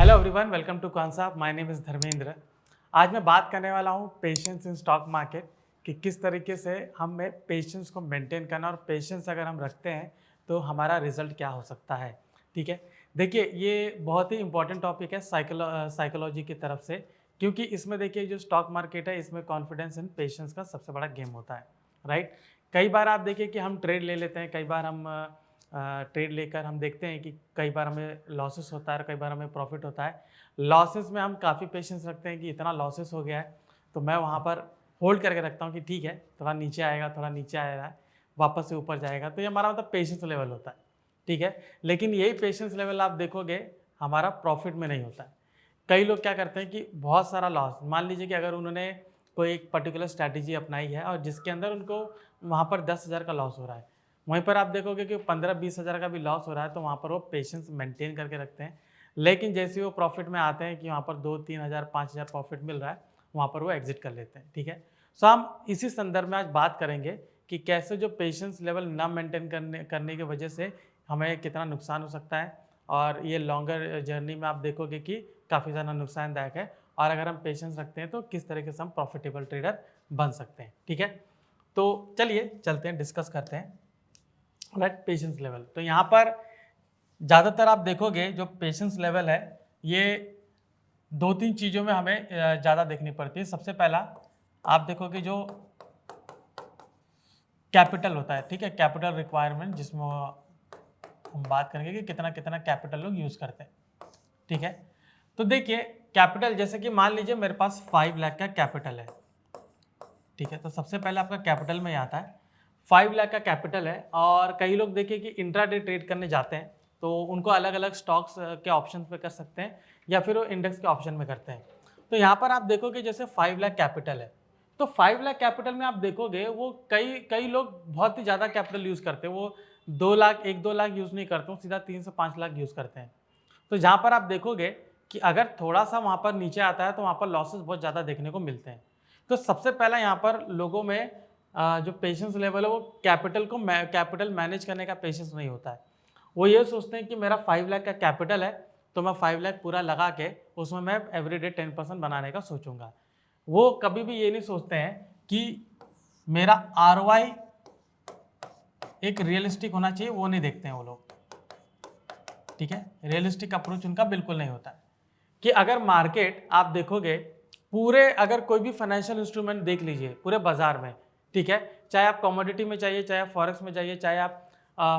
Hello everyone, welcome to concept. My name is Dharmendra. आज मैं बात करने वाला हूँ पेशेंस इन स्टॉक मार्केट कि किस तरीके से हमें पेशेंस को मेंटेन करना और पेशेंस अगर हम रखते हैं तो हमारा रिजल्ट क्या हो सकता है। ठीक है, देखिए ये बहुत ही इंपॉर्टेंट टॉपिक है साइकोलॉजी की तरफ से, क्योंकि इसमें देखिए जो स्टॉक मार्केट है इसमें कॉन्फिडेंस एंड पेशेंस का सबसे बड़ा गेम होता है, राइट। कई बार आप देखिए कि हम ट्रेड ले लेते हैं, कई बार हम ट्रेड लेकर हम देखते हैं कि कई बार हमें लॉसेस होता है और कई बार हमें प्रॉफिट होता है। लॉसेस में हम काफ़ी पेशेंस रखते हैं कि इतना लॉसेस हो गया है तो मैं वहाँ पर होल्ड करके रखता हूँ कि ठीक है, थोड़ा नीचे आएगा, थोड़ा नीचे आएगा, वापस से ऊपर जाएगा। तो ये हमारा मतलब पेशेंस लेवल होता है, ठीक है। लेकिन यही पेशेंस लेवल आप देखोगे हमारा प्रॉफिट में नहीं होता है। कई लोग क्या करते हैं कि बहुत सारा लॉस, मान लीजिए कि अगर उन्होंने कोई एक पर्टिकुलर स्ट्रैटेजी अपनाई है और जिसके अंदर उनको वहाँ पर 10,000 का लॉस हो रहा है, वहीं पर आप देखोगे कि 15-20 हज़ार का भी लॉस हो रहा है, तो वहाँ पर वो पेशेंस मेंटेन करके रखते हैं। लेकिन जैसे वो प्रॉफिट में आते हैं कि वहाँ पर 2-3 हज़ार 5,000 प्रॉफिट मिल रहा है, वहाँ पर वो एग्जिट कर लेते हैं, ठीक है। सो हम इसी संदर्भ में आज बात करेंगे कि कैसे जो पेशेंस लेवल ना मेंटेन करने की वजह से हमें कितना नुकसान हो सकता है, और ये लॉन्गर जर्नी में आप देखोगे कि काफ़ी ज़्यादा नुकसानदायक है, और अगर हम पेशेंस रखते हैं तो किस तरीके से हम प्रॉफिटेबल ट्रेडर बन सकते हैं, ठीक है। तो चलिए चलते हैं, डिस्कस करते हैं राइट पेशेंस लेवल। तो यहाँ पर ज़्यादातर आप देखोगे जो पेशेंस लेवल है ये 2-3 चीज़ों में हमें ज़्यादा देखनी पड़ती है। सबसे पहला आप देखोगे जो कैपिटल होता है, ठीक है, कैपिटल रिक्वायरमेंट, जिसमें हम बात करेंगे कि कितना कितना कैपिटल लोग यूज़ करते हैं, ठीक है। तो देखिए कैपिटल, जैसे कि मान लीजिए मेरे पास 5 लाख का कैपिटल है, ठीक है। तो सबसे पहले आपका कैपिटल में आता है 5 लाख का कैपिटल है, और कई लोग देखिए कि इंट्राडे ट्रेड करने जाते हैं तो उनको अलग अलग स्टॉक्स के ऑप्शन पे कर सकते हैं या फिर वो इंडेक्स के ऑप्शन में करते हैं। तो यहाँ पर आप देखोगे जैसे 5 लाख कैपिटल है, तो 5 लाख कैपिटल में आप देखोगे वो कई कई लोग बहुत ही ज़्यादा कैपिटल यूज़ करते हैं। वो 2 लाख 1-2 लाख यूज़ नहीं करते, वो सीधा 3 से 5 लाख यूज़ करते हैं। तो जहाँ पर आप देखोगे कि अगर थोड़ा सा वहाँ पर नीचे आता है तो वहाँ पर लॉसेस बहुत ज़्यादा देखने को मिलते हैं। तो सबसे पहला यहाँ पर लोगों में जो पेशेंस लेवल है वो कैपिटल मैनेज करने का पेशेंस नहीं होता है। वो ये सोचते हैं कि मेरा 5 लाख का कैपिटल है तो मैं 5 लाख पूरा लगा के उसमें मैं एवरीडे 10% बनाने का सोचूंगा। वो कभी भी ये नहीं सोचते हैं कि मेरा ROI एक रियलिस्टिक होना चाहिए, वो नहीं देखते हैं वो लोग, ठीक है। रियलिस्टिक अप्रोच उनका बिल्कुल नहीं होता है। कि अगर मार्केट आप देखोगे पूरे, अगर कोई भी फाइनेंशियल इंस्ट्रूमेंट देख लीजिए पूरे बाजार में, ठीक है, चाहे आप कमोडिटी में चाहिए, चाहे आप फॉरेक्स में जाइए, चाहे आप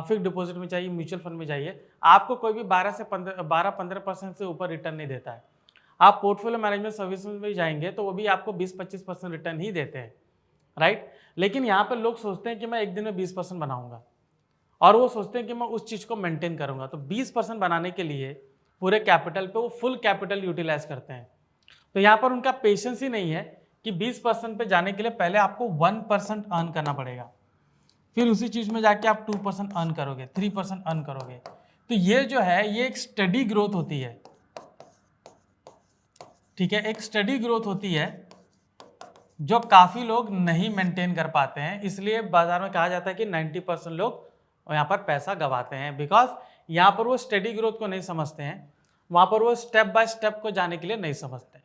फिक्स डिपॉजिट में चाहिए, म्यूचुअल फंड में जाइए, आपको कोई भी 12-15% से ऊपर रिटर्न नहीं देता है। आप पोर्टफोलियो मैनेजमेंट सर्विस में भी जाएंगे तो वो भी आपको 20-25% रिटर्न ही देते हैं, राइट। लेकिन यहाँ पर लोग सोचते हैं कि मैं एक दिन में 20% बनाऊंगा, और वो सोचते हैं कि मैं उस चीज़ को मेंटेन करूंगा। तो 20% बनाने के लिए पूरे कैपिटल पे वो फुल कैपिटल यूटिलाइज करते हैं। तो यहाँ पर उनका पेशेंस ही नहीं है कि 20% पे जाने के लिए पहले आपको 1% अर्न करना पड़ेगा, फिर उसी चीज़ में जाके आप 2% अर्न करोगे, 3% अर्न करोगे। तो ये जो है ये एक स्टडी ग्रोथ होती है, ठीक है, एक स्टडी ग्रोथ होती है जो काफ़ी लोग नहीं मेंटेन कर पाते हैं। इसलिए बाजार में कहा जाता है कि 90% लोग यहाँ पर पैसा गंवाते हैं, बिकॉज यहाँ पर वो स्टडी ग्रोथ को नहीं समझते हैं, वहाँ पर वो स्टेप बाय स्टेप को जाने के लिए नहीं समझते हैं।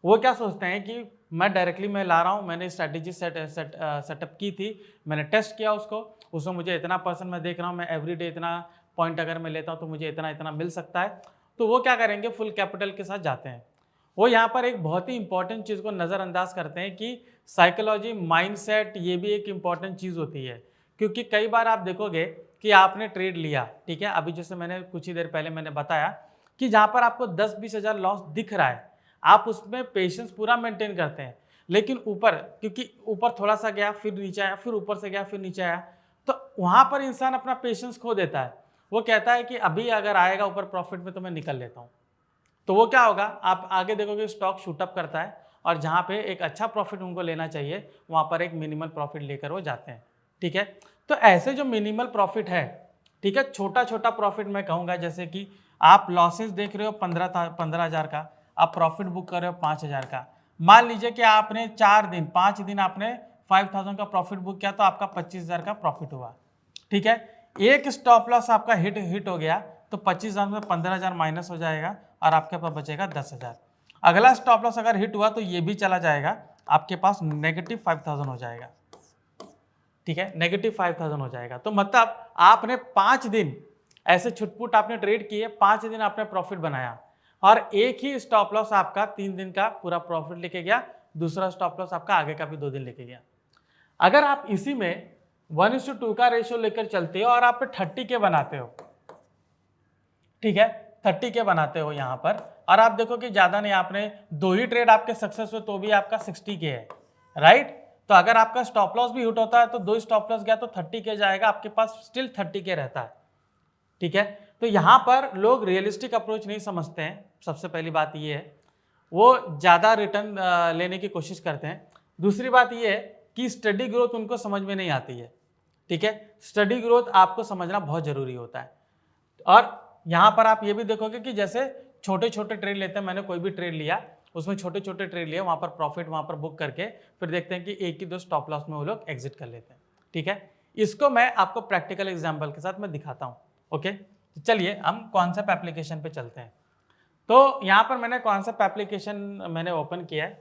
वो क्या सोचते हैं कि मैं डायरेक्टली मैं ला रहा हूँ, मैंने स्ट्रैटेजी सेटअप की थी, मैंने टेस्ट किया उसको, उसमें मुझे इतना परसेंट मैं देख रहा हूँ, मैं एवरीडे इतना पॉइंट अगर मैं लेता हूँ तो मुझे इतना इतना मिल सकता है। तो वो क्या करेंगे, फुल कैपिटल के साथ जाते हैं। वो यहाँ पर एक बहुत ही इंपॉर्टेंट चीज़ को नज़रअंदाज करते हैं कि साइकोलॉजी, माइंडसेट, ये भी एक इंपॉर्टेंट चीज़ होती है। क्योंकि कई बार आप देखोगे कि आपने ट्रेड लिया, ठीक है, अभी जैसे मैंने कुछ ही देर पहले मैंने बताया कि जहाँ पर आपको 10-20 हज़ार लॉस दिख रहा है, आप उसमें पेशेंस पूरा मेंटेन करते हैं, लेकिन ऊपर, क्योंकि ऊपर थोड़ा सा गया फिर नीचे आया, फिर ऊपर से गया फिर नीचे आया, तो वहाँ पर इंसान अपना पेशेंस खो देता है। वो कहता है कि अभी अगर आएगा ऊपर प्रॉफिट में तो मैं निकल लेता हूँ। तो वो क्या होगा, आप आगे देखोगे स्टॉक शूटअप करता है, और जहाँ पे एक अच्छा प्रॉफिट उनको लेना चाहिए वहाँ पर एक मिनिमल प्रॉफिट लेकर वो जाते हैं, ठीक है। तो ऐसे जो मिनिमल प्रॉफिट है, ठीक है, छोटा छोटा प्रॉफिट मैं कहूँगा, जैसे कि आप लॉसेस देख रहे हो 15,000 का, आप प्रॉफिट बुक कर रहे हो 5,000 का। मान लीजिए कि आपने 5 दिन आपने 5,000 का प्रॉफिट बुक किया तो आपका 25,000 का प्रॉफिट हुआ, ठीक है। एक स्टॉप लॉस आपका हिट हो गया तो 25,000 में 15,000 माइनस हो जाएगा, और आपके पास बचेगा 10,000। अगला स्टॉप लॉस अगर हिट हुआ तो ये भी चला जाएगा, आपके पास -5,000 हो जाएगा, ठीक है, -5,000 हो जाएगा। तो मतलब आपने 5 दिन ऐसे छुटपुट आपने ट्रेड किए, 5 दिन आपने प्रॉफिट बनाया, और एक ही स्टॉप लॉस आपका 3 दिन का पूरा प्रॉफिट लेके गया, दूसरा स्टॉप लॉस आपका आगे का भी 2 दिन लेके गया। अगर आप इसी में 1:2 का रेशियो लेकर चलते हो और आप 30 के बनाते हो, ठीक है, 30 के बनाते हो यहाँ पर, और आप देखो कि ज्यादा नहीं, आपने 2 ही ट्रेड आपके सक्सेस हुए तो भी आपका 60 के है, राइट। तो अगर आपका स्टॉप लॉस भी हिट होता है तो 2 स्टॉप लॉस गया तो 30 के जाएगा, आपके पास स्टिल 30 के रहता है, ठीक है। तो यहाँ पर लोग रियलिस्टिक अप्रोच नहीं समझते हैं, सबसे पहली बात ये है, वो ज़्यादा रिटर्न लेने की कोशिश करते हैं। दूसरी बात ये है कि स्टडी ग्रोथ उनको समझ में नहीं आती है, ठीक है। स्टडी ग्रोथ आपको समझना बहुत ज़रूरी होता है। और यहाँ पर आप ये भी देखोगे कि जैसे छोटे छोटे ट्रेड लेते हैं, मैंने कोई भी ट्रेड लिया, उसमें छोटे छोटे ट्रेड लिए, वहाँ पर प्रॉफिट वहाँ पर बुक करके फिर देखते हैं कि 1 की 2 स्टॉप लॉस में वो लोग एग्जिट कर लेते हैं, ठीक है। इसको मैं आपको प्रैक्टिकल एग्जाम्पल के साथ मैं दिखाता हूँ, ओके। तो चलिए हम कॉन्सेप्ट एप्लीकेशन पे चलते हैं। तो यहाँ पर मैंने कॉन्सेप्ट एप्लीकेशन मैंने ओपन किया है,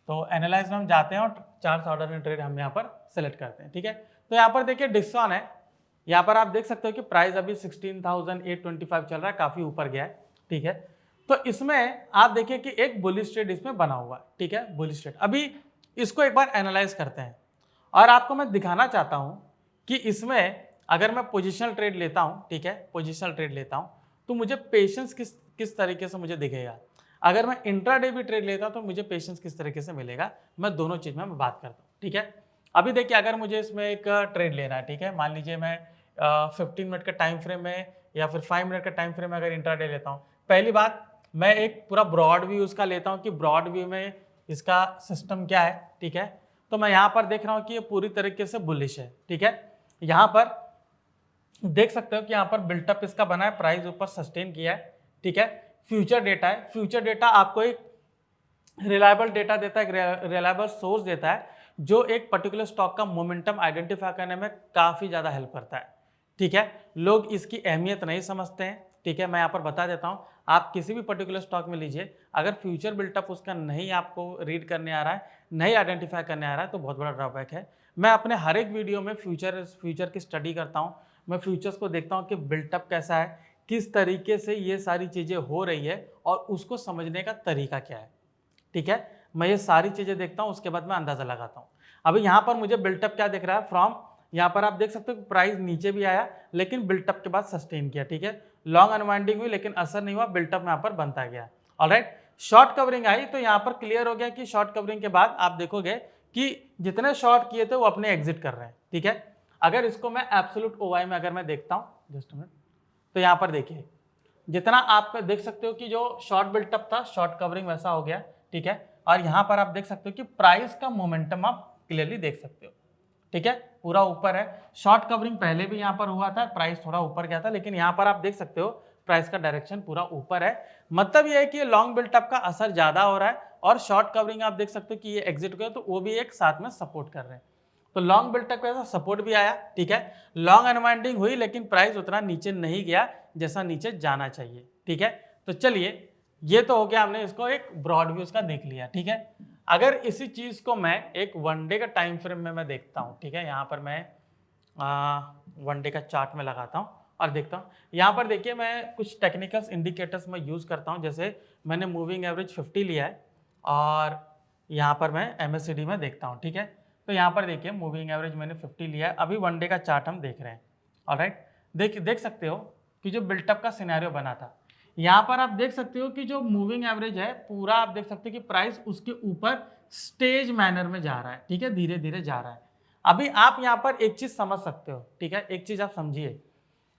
तो एनालाइज में हम जाते हैं और चार्ट ऑर्डर में ट्रेड हम यहाँ पर सेलेक्ट करते हैं, ठीक है। तो यहाँ पर देखिए डिक्सॉन है, यहाँ पर आप देख सकते हो कि प्राइस अभी 16,825 चल रहा है, काफ़ी ऊपर गया है, ठीक है। तो इसमें आप देखिए कि एक बुलिश ट्रेड इसमें बना हुआ है, ठीक है, बुलिश ट्रेड। अभी इसको एक बार एनालाइज करते हैं और आपको मैं दिखाना चाहता हूँ कि इसमें अगर मैं पोजिशनल ट्रेड लेता हूँ, ठीक है, पोजिशनल ट्रेड लेता हूँ तो मुझे पेशेंस किस तरीके से मुझे दिखेगा। अगर मैं इंट्राडे भी ट्रेड लेता हूँ तो मुझे पेशेंस किस तरीके से मिलेगा, मैं दोनों चीज़ में मैं बात करता हूँ, ठीक है। अभी देखिए अगर मुझे इसमें एक ट्रेड लेना है, ठीक है, मान लीजिए मैं 15 मिनट का टाइम फ्रेम में या फिर 5 मिनट का टाइम फ्रेम में अगर इंट्राडे लेता हूँ, पहली बात मैं एक पूरा ब्रॉड व्यू उसका लेता हूँ कि ब्रॉड व्यू में इसका सिस्टम क्या है, ठीक है। तो मैं यहाँ पर देख रहा हूँ कि ये पूरी तरीके से बुलिश है, ठीक है। यहाँ पर देख सकते हो कि यहाँ पर बिल्टअप इसका बना है, प्राइस ऊपर सस्टेन किया है, ठीक है। फ्यूचर डेटा है, फ्यूचर डेटा आपको एक रिलायबल डेटा देता है, रिलायबल सोर्स देता है जो एक पर्टिकुलर स्टॉक का मोमेंटम आइडेंटिफाई करने में काफ़ी ज़्यादा हेल्प करता है, ठीक है। लोग इसकी अहमियत नहीं समझते हैं, ठीक है। मैं यहाँ पर बता देता हूँ, आप किसी भी पर्टिकुलर स्टॉक में लीजिए, अगर फ्यूचर बिल्टअप उसका नहीं आपको रीड करने आ रहा है, नहीं आइडेंटिफाई करने आ रहा है, तो बहुत बड़ा ड्रॉबैक है। मैं अपने हर एक वीडियो में फ्यूचर की स्टडी करता हूँ, मैं फ्यूचर्स को देखता हूँ कि बिल्टअप कैसा है, किस तरीके से ये सारी चीज़ें हो रही है और उसको समझने का तरीका क्या है, ठीक है। मैं ये सारी चीज़ें देखता हूँ, उसके बाद मैं अंदाज़ा लगाता हूँ। अभी यहाँ पर मुझे बिल्टअप क्या दिख रहा है, फ्रॉम यहाँ पर आप देख सकते हो प्राइस नीचे भी आया लेकिन बिल्टअप के बाद सस्टेन किया, ठीक है। लॉन्ग अनवाइंडिंग हुई लेकिन असर नहीं हुआ, बिल्टअप यहाँ पर बनता गया, ऑलराइट। शॉर्ट कवरिंग आई तो यहाँ पर क्लियर हो गया कि शॉर्ट कवरिंग के बाद आप देखोगे कि जितने शॉर्ट किए थे वो अपने एग्जिट कर रहे हैं, ठीक है। अगर इसको मैं एब्सोल्यूट ओवाई में अगर मैं देखता हूँ, जस्ट मिनट, तो यहाँ पर देखिए जितना आप देख सकते हो कि जो शॉर्ट बिल्टअप था, शॉर्ट कवरिंग वैसा हो गया, ठीक है। और यहाँ पर आप देख सकते हो कि प्राइस का मोमेंटम आप क्लियरली देख सकते हो, ठीक है, पूरा ऊपर है। शॉर्ट कवरिंग पहले भी यहाँ पर हुआ था, प्राइस थोड़ा ऊपर गया था, लेकिन यहाँ पर आप देख सकते हो प्राइस का डायरेक्शन पूरा ऊपर है। मतलब ये है कि लॉन्ग बिल्टअप का असर ज्यादा हो रहा है और शॉर्ट कवरिंग आप देख सकते हो कि ये एग्जिट हो गया, तो वो भी एक साथ में सपोर्ट कर रहे हैं। तो लॉन्ग बिल्टअप का सपोर्ट भी आया, ठीक है। लॉन्ग अनवाइंडिंग हुई लेकिन प्राइस उतना नीचे नहीं गया जैसा नीचे जाना चाहिए, ठीक है। तो चलिए ये तो हो गया, हमने इसको एक ब्रॉड व्यू का देख लिया, ठीक है। अगर इसी चीज को मैं एक वन डे का टाइम फ्रेम में मैं देखता हूँ, ठीक है, यहाँ पर मैं वन डे का चार्ट में लगाता हूँ और देखता हूँ। यहाँ पर देखिए मैं कुछ टेक्निकल्स इंडिकेटर्स में यूज करता हूँ, जैसे मैंने मूविंग एवरेज 50 लिया है और यहाँ पर मैं MACD में देखता हूँ, ठीक है। तो यहाँ पर देखिए मूविंग एवरेज मैंने 50 लिया है, अभी वन डे का चार्ट हम देख रहे हैं, ऑलराइट। देख सकते हो कि जो बिल्टअप का सिनेरियो बना था, यहाँ पर आप देख सकते हो कि जो मूविंग एवरेज है पूरा आप देख सकते हो कि प्राइस उसके ऊपर स्टेज मैनर में जा रहा है, ठीक है, धीरे धीरे जा रहा है। अभी आप यहाँ पर एक चीज समझ सकते हो, ठीक है, एक चीज आप समझिए,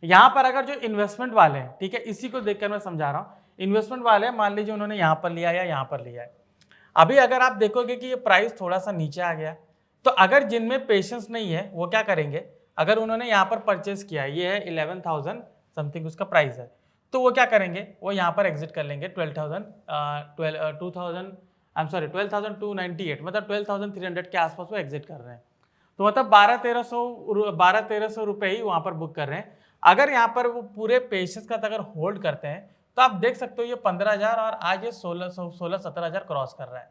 यहाँ पर अगर जो इन्वेस्टमेंट वाले हैं, ठीक है, इसी को देखकर मैं समझा रहा हूँ, इन्वेस्टमेंट वाले मान लीजिए उन्होंने यहाँ पर लिया या यहाँ पर लिया है। अभी अगर आप देखोगे कि ये प्राइस थोड़ा सा नीचे आ गया, तो अगर जिनमें पेशेंस नहीं है वो क्या करेंगे, अगर उन्होंने यहाँ पर परचेस किया, ये है 11,000 समथिंग उसका प्राइस है, तो वो क्या करेंगे, वो यहाँ पर एग्जिट कर लेंगे 12,298, मतलब 12,300 के आसपास वो एग्जिट कर रहे हैं। तो मतलब 12-1300 रुपए ही वहाँ पर बुक कर रहे हैं। अगर यहाँ पर वो पूरे पेशेंस का अगर होल्ड करते हैं तो आप देख सकते हो ये 15,000 और आज ये 16-17,000 क्रॉस कर रहा है,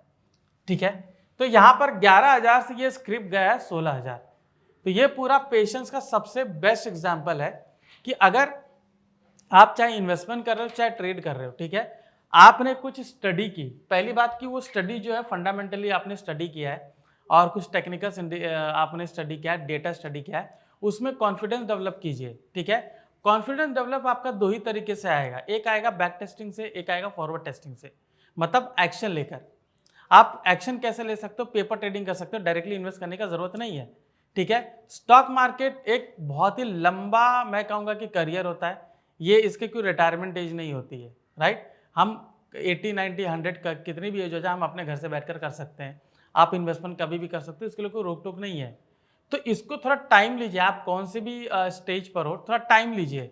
ठीक है। तो यहाँ पर 11,000 से ये स्क्रिप्ट गया है 16,000। तो ये पूरा पेशेंस का सबसे बेस्ट एग्जाम्पल है कि अगर आप चाहे इन्वेस्टमेंट कर रहे हो चाहे ट्रेड कर रहे हो, ठीक है, आपने कुछ स्टडी की। पहली बात कि वो स्टडी जो है फंडामेंटली आपने स्टडी किया है और कुछ टेक्निकल आपने स्टडी किया है, डेटा स्टडी किया है, उसमें कॉन्फिडेंस डेवलप कीजिए, ठीक है। कॉन्फिडेंस डेवलप आपका दो ही तरीके से आएगा, एक आएगा बैक टेस्टिंग से, एक आएगा फॉरवर्ड टेस्टिंग से, मतलब एक्शन लेकर। आप एक्शन कैसे ले सकते हो? पेपर ट्रेडिंग कर सकते हो, डायरेक्टली इन्वेस्ट करने का जरूरत नहीं है, ठीक है। स्टॉक मार्केट एक बहुत ही लंबा, मैं कहूँगा कि करियर होता है, ये इसके कोई रिटायरमेंट एज नहीं होती है, राइट। हम 80, 90, 100 का कितनी भी एज हो जाए हम अपने घर से बैठकर कर सकते हैं। आप इन्वेस्टमेंट कभी भी कर सकते हो, इसके लिए कोई रोक टोक नहीं है। तो इसको थोड़ा टाइम लीजिए, आप कौन से भी स्टेज पर हो, थोड़ा टाइम लीजिए।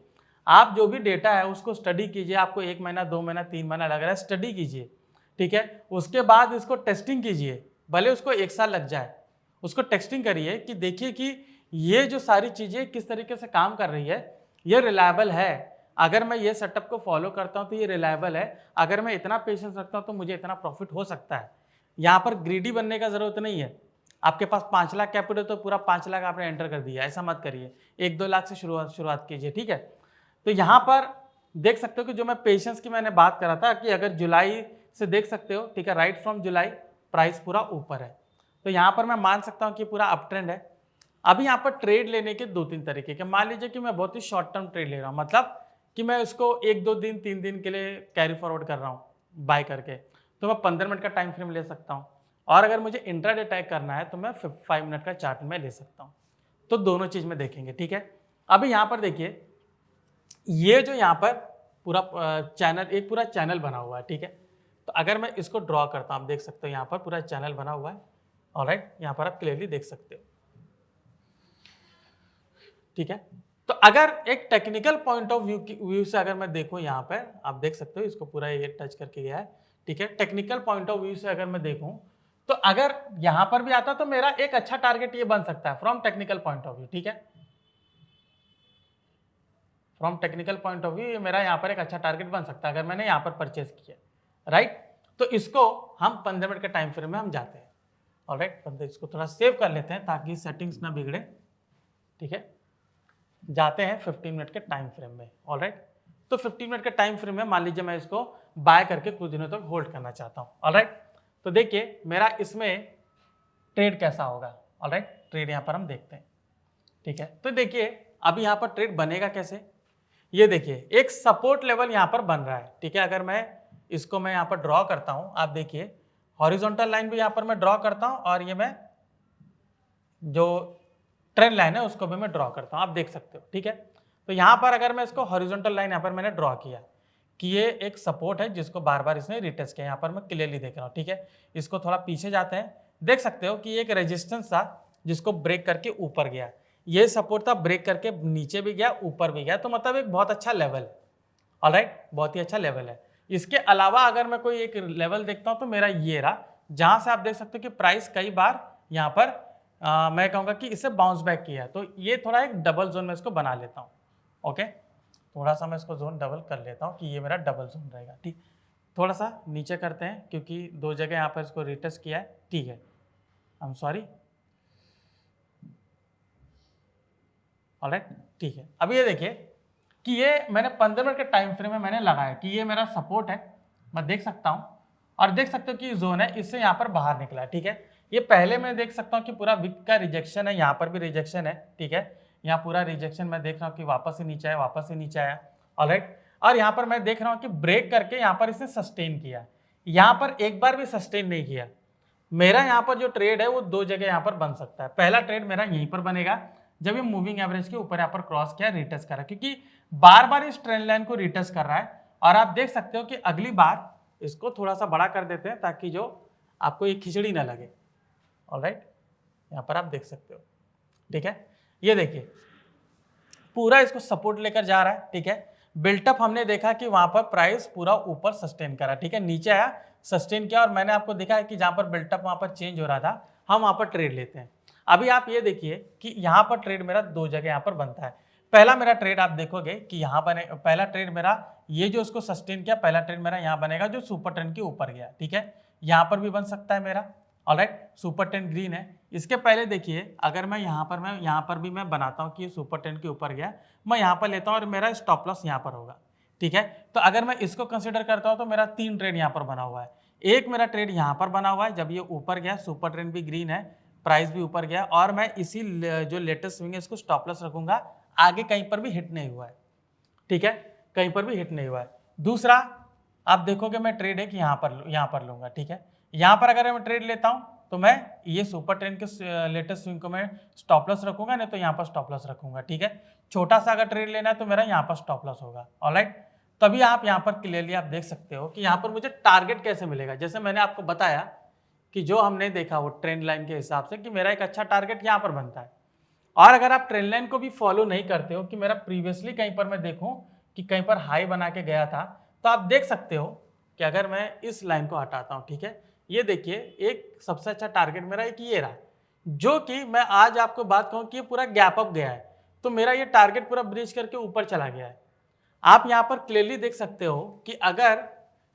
आप जो भी डेटा है उसको स्टडी कीजिए, आपको 1 महीना, 2 महीना, 3 महीना लग रहा है, स्टडी कीजिए, ठीक है। उसके बाद इसको टेस्टिंग कीजिए, भले उसको 1 साल लग जाए, उसको टेस्टिंग करिए कि देखिए कि ये जो सारी चीज़ें किस तरीके से काम कर रही है, ये रिलायबल है। अगर मैं ये सेटअप को फॉलो करता हूँ तो ये रिलायबल है, अगर मैं इतना पेशेंस रखता हूँ तो मुझे इतना प्रॉफिट हो सकता है। यहाँ पर ग्रीडी बनने का ज़रूरत नहीं है। आपके पास 5 लाख कैपिटल तो पूरा 5 लाख आपने एंटर कर दिया, ऐसा मत करिए। 1-2 लाख से शुरुआत कीजिए, ठीक है। तो यहाँ पर देख सकते हो कि जो मैं पेशेंस की मैंने बात करा था कि अगर जुलाई से देख सकते हो, ठीक है, राइट फ्रॉम जुलाई प्राइस पूरा ऊपर है, तो यहाँ पर मैं मान सकता हूँ कि पूरा अप ट्रेंड है। अभी यहाँ पर ट्रेड लेने के 2-3 तरीके के, मान लीजिए कि मैं बहुत ही शॉर्ट टर्म ट्रेड ले रहा हूँ, मतलब कि मैं इसको 1-2 दिन 3 दिन के लिए कैरी फॉरवर्ड कर रहा हूँ बाय करके, तो मैं 15 मिनट का टाइम फ्रेम ले सकता हूँ। और अगर मुझे इंट्राडे टैग करना है तो मैं 5 मिनट का चार्ट में ले सकता हूँ। तो दोनों चीज़ में देखेंगे, ठीक है। अभी यहाँ पर देखिए, ये जो यहाँ पर पूरा चैनल, एक पूरा चैनल बना हुआ है, ठीक है। तो अगर मैं इसको ड्रॉ करता हूँ, आप देख सकते हो यहाँ पर पूरा चैनल बना हुआ है, ऑलराइट, यहाँ पर आप क्लियरली देख सकते हो, ठीक है। तो अगर एक टेक्निकल पॉइंट ऑफ व्यू से अगर मैं देखूं, यहाँ पर आप देख सकते हो इसको पूरा ये टच करके गया है, ठीक है। टेक्निकल पॉइंट ऑफ व्यू से अगर मैं देखूं तो अगर यहाँ पर भी आता तो मेरा एक अच्छा टारगेट ये बन सकता है from technical point of view, ठीक है। From technical point of view ये मेरा यहाँ पर एक अच्छा टारगेट बन सकता है अगर मैंने यहाँ पर परचेज किया, राइट। तो इसको हम 15 मिनट के टाइम फ्रेम में हम जाते हैं, ऑलराइट। इसको थोड़ा सेव कर लेते हैं ताकि सेटिंग्स ना बिगड़े, ठीक है। जाते हैं 15 मिनट के टाइम फ्रेम में, ऑलराइट। तो 15 मिनट के टाइम फ्रेम में मान लीजिए मैं इसको बाय करके कुछ दिनों तक होल्ड करना चाहता हूँ, ऑलराइट। तो देखिए मेरा इसमें ट्रेड कैसा होगा, ऑलराइट। ट्रेड यहाँ पर हम देखते हैं, ठीक है। तो देखिए अभी यहाँ पर ट्रेड बनेगा कैसे, ये देखिए एक सपोर्ट लेवल यहाँ पर बन रहा है, ठीक है। अगर मैं इसको मैं यहाँ पर ड्रॉ करता हूँ, आप देखिए हॉरिजॉन्टल लाइन भी यहाँ पर मैं ड्रॉ करता हूँ और ये मैं जो ट्रेंड लाइन है उसको भी मैं ड्रॉ करता हूँ, आप देख सकते हो, ठीक है। तो यहाँ पर अगर मैं इसको हॉरिजॉन्टल लाइन यहाँ पर मैंने ड्रॉ किया कि ये एक सपोर्ट है जिसको बार बार इसने रिटेस्ट किया, यहाँ पर मैं क्लियरली देख रहा हूँ, ठीक है। इसको थोड़ा पीछे जाते हैं, देख सकते हो कि एक रेजिस्टेंस था जिसको ब्रेक करके ऊपर गया, ये सपोर्ट था, ब्रेक करके नीचे भी गया, ऊपर भी गया, तो मतलब एक बहुत अच्छा लेवल है, ऑलराइट, बहुत ही अच्छा लेवल है। इसके अलावा अगर मैं कोई एक लेवल देखता हूँ तो मेरा ये रहा, जहाँ से आप देख सकते हो कि प्राइस कई बार यहाँ पर मैं कहूँगा कि इसे बाउंस बैक किया, तो ये थोड़ा एक डबल जोन में इसको बना लेता हूँ, ओके। थोड़ा सा मैं इसको जोन डबल कर लेता हूँ कि ये मेरा डबल जोन रहेगा, ठीक। थोड़ा सा नीचे करते हैं क्योंकि 2 जगह यहाँ पर इसको रिटेस्ट किया है, ठीक है, आई एम सॉरी, ऑलराइट, ठीक है। अब ये देखिए कि ये मैंने 15 मिनट के टाइम फ्रेम में मैंने लगाया कि ये मेरा सपोर्ट है, मैं देख सकता हूँ, और देख सकते हो कि जोन है, इससे यहाँ पर बाहर निकला है, ठीक है। ये पहले मैं देख सकता हूँ कि पूरा विक का रिजेक्शन है, यहाँ पर भी रिजेक्शन है, ठीक है। यहाँ पूरा रिजेक्शन मैं देख रहा हूँ कि वापस से नीचे आया, वापस से नीचे आया, ऑलराइट। और यहाँ पर मैं देख रहा हूँ कि ब्रेक करके यहाँ पर इसने सस्टेन किया, यहाँ पर एक बार भी सस्टेन नहीं किया। मेरा यहाँ पर जो ट्रेड है वो 2 जगह यहाँ पर बन सकता है। पहला ट्रेड मेरा यहीं पर बनेगा जब ये मूविंग एवरेज के ऊपर यहाँ पर क्रॉस किया, रिटेस्ट करा, क्योंकि बार बार इस ट्रेंड लाइन को रिटेस्ट कर रहा है। और आप देख सकते हो कि अगली बार इसको थोड़ा सा बड़ा कर देते हैं ताकि जो आपको ये खिचड़ी ना लगे, ऑलराइट। यहाँ पर आप देख सकते हो, ठीक है। ये देखिए पूरा इसको सपोर्ट लेकर जा रहा है, ठीक है। बिल्टअप हमने देखा कि वहां पर प्राइस पूरा ऊपर सस्टेन करा, ठीक है, नीचे आया, सस्टेन किया, और मैंने आपको देखा है कि जहां पर बिल्टअप वहां पर चेंज हो रहा था, हम वहां पर ट्रेड लेते हैं। अभी आप ये देखिए कि यहाँ पर ट्रेड मेरा 2 जगह यहाँ पर बनता है। पहला मेरा ट्रेड आप देखोगे कि यहाँ बने, पहला ट्रेड मेरा ये जो उसको सस्टेन किया, पहला ट्रेड मेरा यहाँ बनेगा जो सुपर ट्रेंड के ऊपर गया, ठीक है। यहाँ पर भी बन सकता है मेरा, ऑलराइट, सुपर ट्रेंड ग्रीन है। इसके पहले देखिए अगर मैं यहाँ पर भी मैं बनाता हूँ कि ये सुपर ट्रेंड के ऊपर गया, मैं यहाँ पर लेता हूँ और मेरा स्टॉप लॉस यहाँ पर होगा, ठीक है। तो अगर मैं इसको कंसिडर करता हूँ तो मेरा 3 ट्रेड यहाँ पर बना हुआ है। एक मेरा ट्रेड यहाँ पर बना हुआ है, जब ये ऊपर गया, सुपर ट्रेंड भी ग्रीन है, प्राइस भी ऊपर गया, और मैं इसी जो लेटेस्ट स्विंग है इसको स्टॉप लॉस रखूंगा, आगे कहीं पर भी हिट नहीं हुआ है, ठीक है, कहीं पर भी हिट नहीं हुआ है। दूसरा आप देखोगे मैं ट्रेड एक यहाँ पर लूंगा, ठीक है। यहाँ पर अगर मैं ट्रेड लेता हूँ तो मैं ये सुपर ट्रेंड के लेटेस्ट स्विंग को मैं स्टॉप लॉस रखूंगा, नहीं तो यहाँ पर स्टॉप लॉस रखूंगा, ठीक है। छोटा सा अगर ट्रेड लेना है तो मेरा यहाँ पर स्टॉप लॉस होगा, ऑलराइट। तभी आप यहाँ पर क्लियरली आप देख सकते हो कि यहाँ पर मुझे टारगेट कैसे मिलेगा। जैसे मैंने आपको बताया कि जो हमने देखा वो ट्रेंड लाइन के हिसाब से कि मेरा एक अच्छा टारगेट यहाँ पर बनता है। और अगर आप ट्रेंड लाइन को भी फॉलो नहीं करते हो कि मेरा प्रीवियसली कहीं पर मैं देखूं कि कहीं पर हाई बना के गया था, तो आप देख सकते हो कि अगर मैं इस लाइन को हटाता हूं, ठीक है, ये देखिए एक सबसे अच्छा टारगेट मेरा एक ये रहा, जो कि मैं आज आपको बात कहूं कि ये पूरा गैप अप गया है, तो मेरा ये टारगेट पूरा ब्रीच करके ऊपर चला गया है। आप यहाँ पर क्लियरली देख सकते हो कि अगर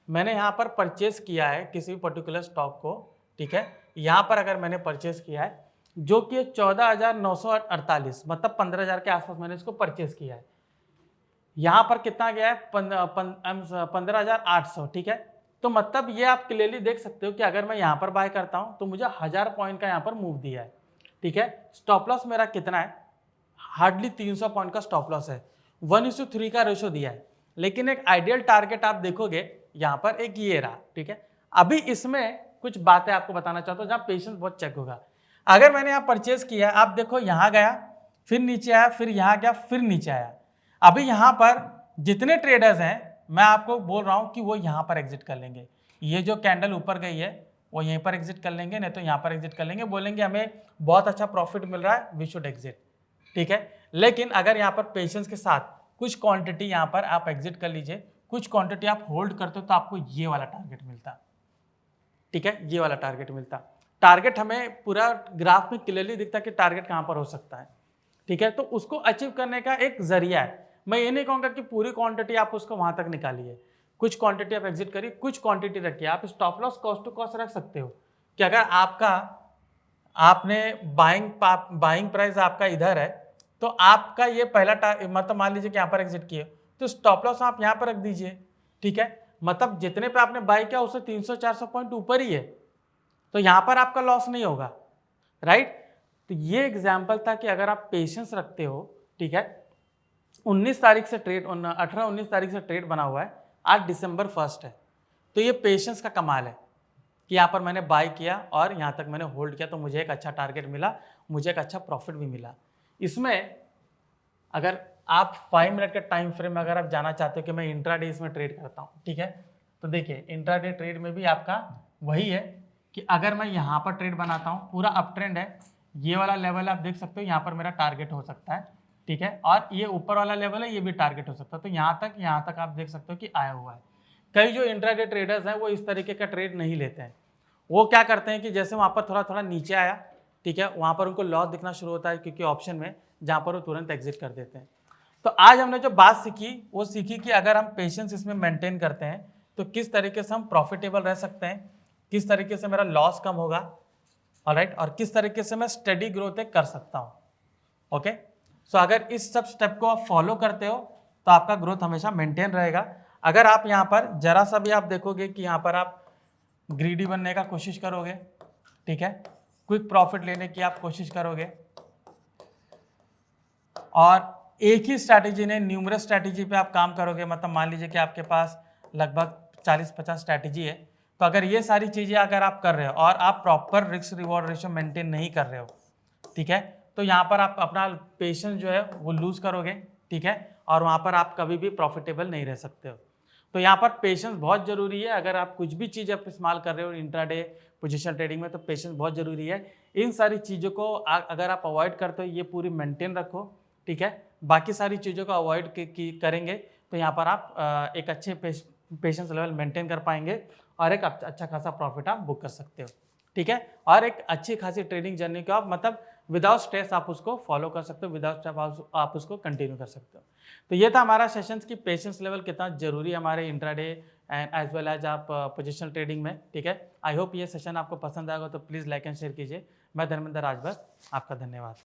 मैंने यहाँ पर परचेस किया है किसी भी पर्टिकुलर स्टॉक को, ठीक है, यहाँ पर अगर मैंने परचेस किया है जो कि 14,948 मतलब 15,000 के आसपास मैंने इसको परचेस किया है, यहाँ पर कितना गया है 15,800, ठीक है। तो मतलब ये आप क्लियरली देख सकते हो कि अगर मैं यहाँ पर बाय करता हूँ तो मुझे 1000 पॉइंट का यहाँ पर मूव दिया है, ठीक है। स्टॉप लॉस मेरा कितना है, हार्डली 300 पॉइंट का स्टॉप लॉस है, 1:3 का रेशो दिया है। लेकिन एक आइडियल टारगेट आप देखोगे यहाँ पर एक ये रहा, ठीक है। अभी इसमें कुछ बातें आपको बताना चाहता हूँ जहाँ पेशेंस बहुत चेक होगा। अगर मैंने यहाँ परचेज किया, आप देखो यहाँ गया, फिर नीचे आया, फिर यहाँ गया, फिर नीचे आया। अभी यहाँ पर जितने ट्रेडर्स हैं मैं आपको बोल रहा हूँ कि वो यहाँ पर एग्जिट कर लेंगे। ये जो कैंडल ऊपर गई है वो यहीं पर एग्जिट कर लेंगे, नहीं तो यहाँ पर एग्जिट कर लेंगे, बोलेंगे हमें बहुत अच्छा प्रॉफिट मिल रहा है, वी शुड एग्जिट, ठीक है। लेकिन अगर यहाँ पर पेशेंस के साथ कुछ क्वांटिटी यहाँ पर आप एग्जिट कर लीजिए, कुछ क्वांटिटी आप होल्ड करते हो, तो आपको ये वाला टारगेट मिलता, ठीक है, ये वाला टारगेट मिलता। टारगेट हमें पूरा ग्राफ में क्लियरली दिखता कि टारगेट कहाँ पर हो सकता है, ठीक है। तो उसको अचीव करने का एक जरिया है। मैं ये नहीं कहूँगा कि पूरी क्वांटिटी आप उसको वहाँ तक निकालिए, कुछ क्वांटिटी आप एग्जिट करिए, कुछ क्वांटिटी रखिए। आप stop loss cost to cost रख सकते हो कि अगर आपने बाइंग प्राइस आपका इधर है, तो आपका ये पहला मतलब मान लीजिए कि यहाँ पर एग्जिट किए, तो स्टॉप लॉस आप यहाँ पर रख दीजिए, ठीक है। मतलब जितने पे आपने बाई किया उससे 300-400 पॉइंट ऊपर ही है, तो यहाँ पर आपका लॉस नहीं होगा, राइट। तो ये एग्जाम्पल था कि अगर आप पेशेंस रखते हो, ठीक है। 19 तारीख से ट्रेड 18-19 तारीख से ट्रेड बना हुआ है, आज दिसंबर 1 है, तो ये पेशेंस का कमाल है कि यहाँ पर मैंने बाय किया और यहाँ तक मैंने होल्ड किया, तो मुझे एक अच्छा टारगेट मिला, मुझे एक अच्छा प्रॉफिट भी मिला। इसमें अगर आप 5 मिनट के टाइम फ्रेम में अगर आप जाना चाहते हो कि मैं इंट्राडे इसमें ट्रेड करता हूँ, ठीक है, तो देखिए इंट्राडे ट्रेड में भी आपका वही है कि अगर मैं यहाँ पर ट्रेड बनाता हूँ, पूरा अप ट्रेंड है, ये वाला लेवल आप देख सकते हो, यहाँ पर मेरा टारगेट हो सकता है, ठीक है, और ये ऊपर वाला लेवल है, ये भी टारगेट हो सकता है। तो यहाँ तक आप देख सकते हो कि आया हुआ है। कई जो इंट्राडे ट्रेडर्स हैं वो इस तरीके का ट्रेड नहीं लेते हैं। वो क्या करते हैं कि जैसे वहाँ पर थोड़ा थोड़ा नीचे आया, ठीक है, वहाँ पर उनको लॉस दिखना शुरू होता है क्योंकि ऑप्शन में, जहाँ पर वो तुरंत एग्जिट कर देते हैं। तो आज हमने जो बात सीखी वो सीखी कि अगर हम पेशेंस इसमें मेंटेन करते हैं तो किस तरीके से हम प्रॉफिटेबल रह सकते हैं, किस तरीके से मेरा लॉस कम होगा, ऑलराइट, और किस तरीके से मैं स्टडी ग्रोथ कर सकता हूँ, ओके। सो अगर इस सब स्टेप को आप फॉलो करते हो तो आपका ग्रोथ हमेशा मेंटेन रहेगा। अगर आप यहाँ पर जरा सा भी आप देखोगे कि यहाँ पर आप ग्रीडी बनने का कोशिश करोगे, ठीक है, क्विक प्रॉफिट लेने की आप कोशिश करोगे और एक ही स्ट्रैटेजी ने न्यूमरस स्ट्रैटेजी पे आप काम करोगे, मतलब मान लीजिए कि आपके पास लगभग 40-50 स्ट्रैटेजी है, तो अगर ये सारी चीज़ें अगर आप कर रहे हो और आप proper risk reward ratio maintain नहीं कर रहे हो, ठीक है, तो यहाँ पर आप अपना पेशेंस जो है वो लूज करोगे, ठीक है, और वहाँ पर आप कभी भी प्रॉफिटेबल नहीं रह सकते हो। तो यहाँ पर पेशेंस बहुत ज़रूरी है। अगर आप कुछ भी चीज़ आप इस्तेमाल कर रहे हो इंट्राडे पोजीशनल ट्रेडिंग में, तो पेशेंस बहुत ज़रूरी है। इन सारी चीज़ों को अगर आप अवॉइड करते हो, ये पूरी मेंटेन रखो, ठीक है, बाकी सारी चीज़ों को अवॉइड करेंगे तो यहाँ पर आप एक अच्छे पेशेंस लेवल मेंटेन कर पाएंगे और एक अच्छा खासा प्रॉफिट आप बुक कर सकते हो, ठीक है, और एक अच्छी खासी ट्रेडिंग जर्नी को आप मतलब विदाउट स्ट्रेस आप उसको फॉलो कर सकते हो, विदाउट स्ट्रेस आप उसको कंटिन्यू कर सकते हो। तो ये था हमारा सेशंस की पेशेंस लेवल कितना जरूरी है हमारे intraday and as well as आप पोजिशनल ट्रेडिंग में। ठीक है, आई होप ये सेशन आपको पसंद आएगा, तो प्लीज़ लाइक एंड शेयर कीजिए। मैं धर्मेंद्र राजभर, आपका धन्यवाद।